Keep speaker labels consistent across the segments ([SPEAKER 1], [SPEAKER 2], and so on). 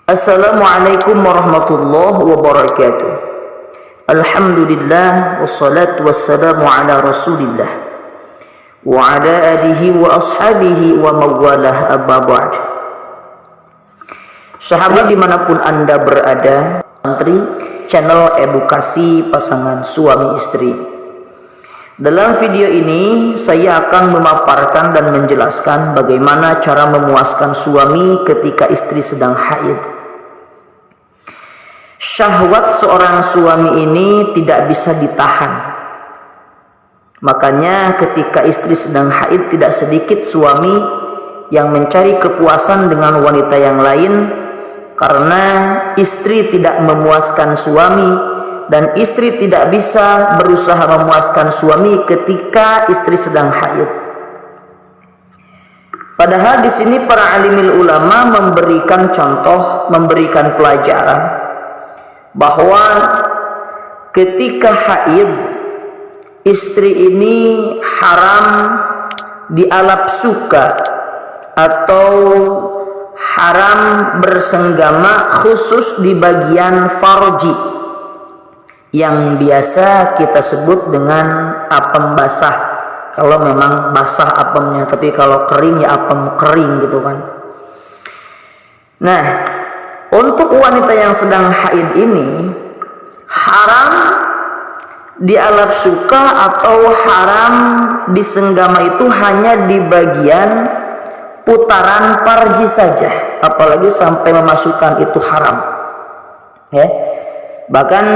[SPEAKER 1] Assalamualaikum warahmatullahi wabarakatuh. Alhamdulillah wassalatu wassalamu ala Rasulillah wa ala alihi wa ashabihi wa mawalah amma ba'd. Sahabat dimanapun Anda berada, santri channel edukasi pasangan suami istri. Dalam video ini saya akan memaparkan dan menjelaskan bagaimana cara memuaskan suami ketika istri sedang haid. Syahwat seorang suami ini tidak bisa ditahan. Makanya ketika istri sedang haid, tidak sedikit suami yang mencari kepuasan dengan wanita yang lain karena istri tidak memuaskan suami, dan istri tidak bisa berusaha memuaskan suami ketika istri sedang haid. Padahal di sini para alimil ulama memberikan contoh, memberikan pelajaran bahwa ketika haid, istri ini haram dialap suka atau haram bersenggama khusus di bagian farji yang biasa kita sebut dengan apem basah, kalau memang basah apemnya, tapi kalau kering ya apem kering gitu kan. Nah, untuk wanita yang sedang haid ini haram dialap suka atau haram disenggama itu hanya di bagian putaran farji saja, apalagi sampai memasukkan itu haram ya. Bahkan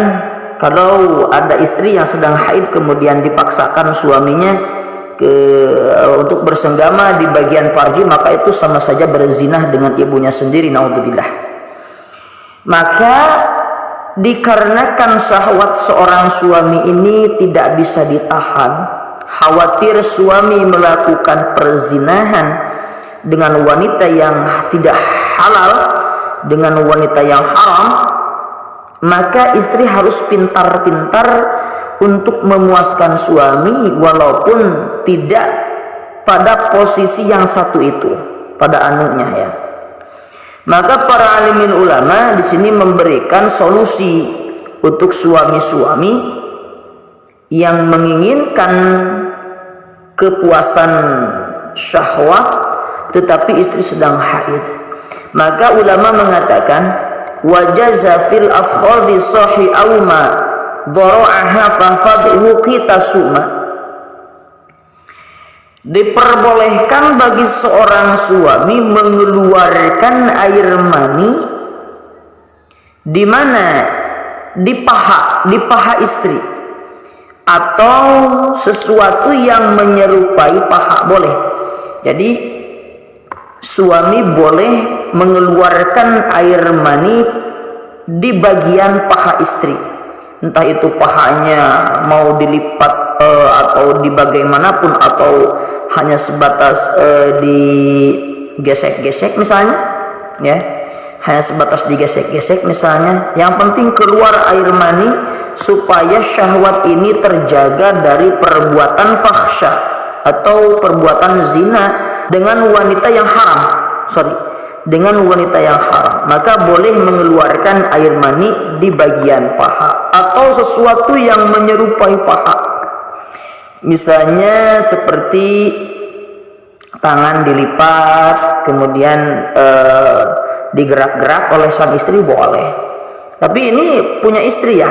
[SPEAKER 1] kalau ada istri yang sedang haid kemudian dipaksakan suaminya untuk bersenggama di bagian farji, maka itu sama saja berzinah dengan ibunya sendiri, naudzubillah. Maka dikarenakan syahwat seorang suami ini tidak bisa ditahan, khawatir suami melakukan perzinahan dengan wanita yang tidak halal, dengan wanita yang haram, maka istri harus pintar-pintar untuk memuaskan suami walaupun tidak pada posisi yang satu itu, pada anunya ya. Maka para alimin ulama di sini memberikan solusi untuk suami-suami yang menginginkan kepuasan syahwat tetapi istri sedang haid. Maka ulama mengatakan wajaza fil afkhadhi sahi auma dhara'aha fafadhu qitasuma. Diperbolehkan bagi seorang suami mengeluarkan air mani di mana di paha istri atau sesuatu yang menyerupai paha, boleh. Jadi suami boleh mengeluarkan air mani di bagian paha istri, entah itu pahanya mau dilipat atau di bagaimanapun, atau hanya sebatas digesek-gesek misalnya ya, hanya sebatas digesek-gesek misalnya. Yang penting keluar air mani supaya syahwat ini terjaga dari perbuatan fahsya atau perbuatan zina dengan wanita yang haram, dengan wanita yang haram. Maka boleh mengeluarkan air mani di bagian paha atau sesuatu yang menyerupai paha, misalnya seperti tangan dilipat kemudian digerak-gerak oleh sang istri, boleh. Tapi ini punya istri ya,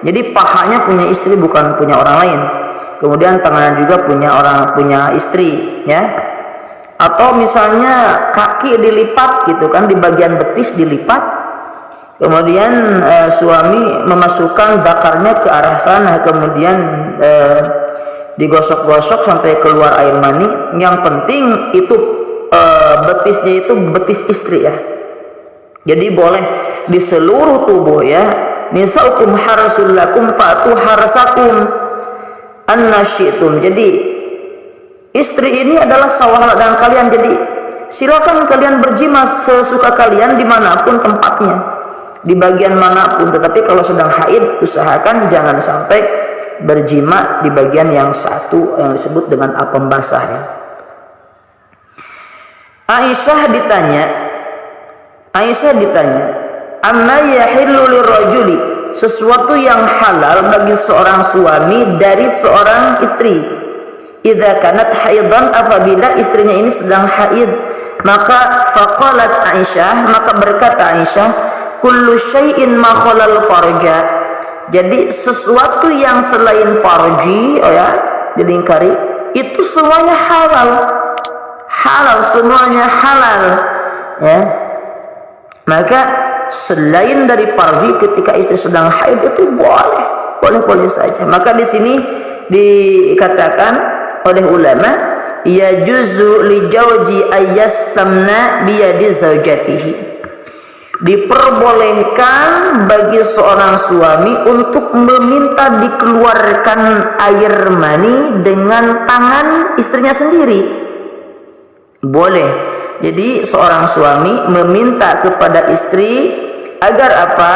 [SPEAKER 1] jadi pahanya punya istri, bukan punya orang lain. Kemudian tangan juga punya istri ya. Atau misalnya kaki dilipat gitu kan, di bagian betis dilipat, kemudian suami memasukkan bakarnya ke arah sana, kemudian digosok-gosok sampai keluar air mani. Yang penting itu betisnya itu betis istri ya. Jadi boleh di seluruh tubuh ya. Nisaukum harasul lakum fatu harasakum annasyitum. Jadi istri ini adalah saudara kalian, jadi silakan kalian berjima sesuka kalian dimanapun tempatnya, di bagian manapun. Tetapi kalau sedang haid usahakan jangan sampai berjima di bagian yang satu yang disebut dengan apem basah ya. Aisyah ditanya, amma yahillu lirrajuli, sesuatu yang halal bagi seorang suami dari seorang istri. Idza kanat haidan, apabila istrinya ini sedang haid. Maka faqalat Aisyah, maka berkata Aisyah, kullu syai'in ma khalal farja. Jadi sesuatu yang selain farji, dilingkari, itu semuanya halal. Halal, semuanya halal, ya. Maka selain dari farji, ketika istri sedang haid itu boleh saja. Maka di sini dikatakan oleh ulama, yajuzu li jauji ayyastamna biyadi zaujatihi, diperbolehkan bagi seorang suami untuk meminta dikeluarkan air mani dengan tangan istrinya sendiri. Boleh. Jadi seorang suami meminta kepada istri agar apa?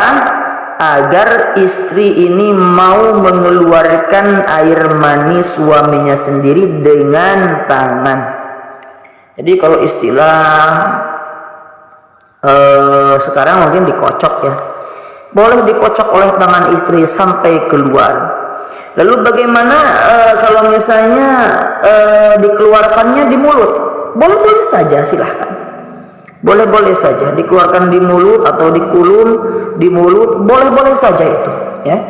[SPEAKER 1] Agar istri ini mau mengeluarkan air mani suaminya sendiri dengan tangan. Jadi kalau istilah sekarang mungkin dikocok, ya. Boleh dikocok oleh tangan istri sampai keluar. Lalu bagaimana kalau misalnya dikeluarkannya di mulut? Boleh-boleh saja, silahkan. Boleh-boleh saja dikeluarkan di mulut atau dikulum di mulut, boleh-boleh saja itu, ya.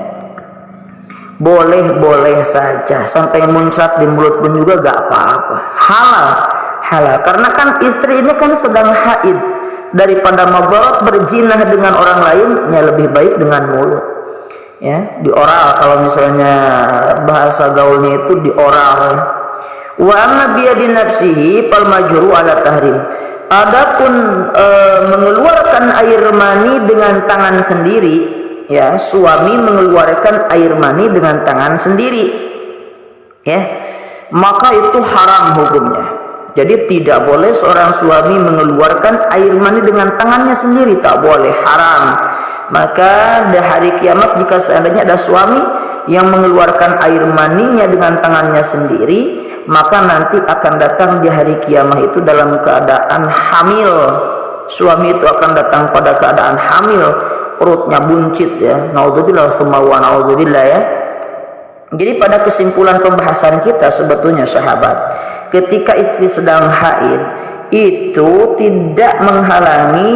[SPEAKER 1] Boleh-boleh saja, sampai muncrat di mulut pun juga gak apa-apa. Halal. Karena kan istri ini kan sedang haid. Daripada mabarat berjinah dengan orang lain, ya lebih baik dengan mulut, ya, di oral. Kalau misalnya bahasa gaulnya itu di oral, ya. Wa amma biyadi nafsihi fal majru ala tahrim. Adapun mengeluarkan air mani dengan tangan sendiri, ya, suami mengeluarkan air mani dengan tangan sendiri, ya, maka itu haram hukumnya. Jadi tidak boleh seorang suami mengeluarkan air mani dengan tangannya sendiri, tak boleh, haram. Maka di hari kiamat jika seandainya ada suami yang mengeluarkan air maninya dengan tangannya sendiri, maka nanti akan datang di hari kiamat itu dalam keadaan hamil. Suami itu akan datang pada keadaan hamil, perutnya buncit, ya. Naudzubillah tsumma wa naudzubillah, ya. Jadi pada kesimpulan pembahasan kita sebetulnya sahabat, ketika istri sedang haid itu tidak menghalangi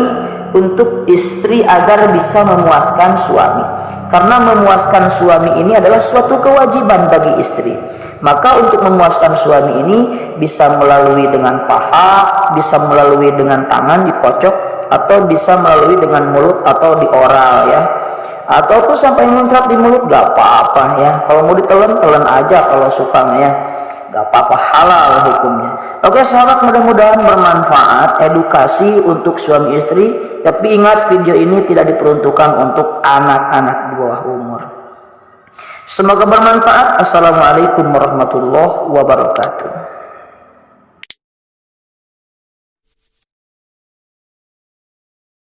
[SPEAKER 1] untuk istri agar bisa memuaskan suami. Karena memuaskan suami ini adalah suatu kewajiban bagi istri. Maka untuk memuaskan suami ini bisa melalui dengan paha, bisa melalui dengan tangan dikocok, atau bisa melalui dengan mulut atau di oral, ya. Atau tuh sampai muncrat di mulut gak apa-apa, ya. Kalau mau ditelan, telan aja kalau suka, ya. Gak apa-apa, halal hukumnya. Oke sahabat, mudah-mudahan bermanfaat, edukasi untuk suami istri. Tapi ingat, video ini tidak diperuntukkan untuk anak-anak di bawah umur. Semoga bermanfaat. Assalamualaikum warahmatullahi wabarakatuh.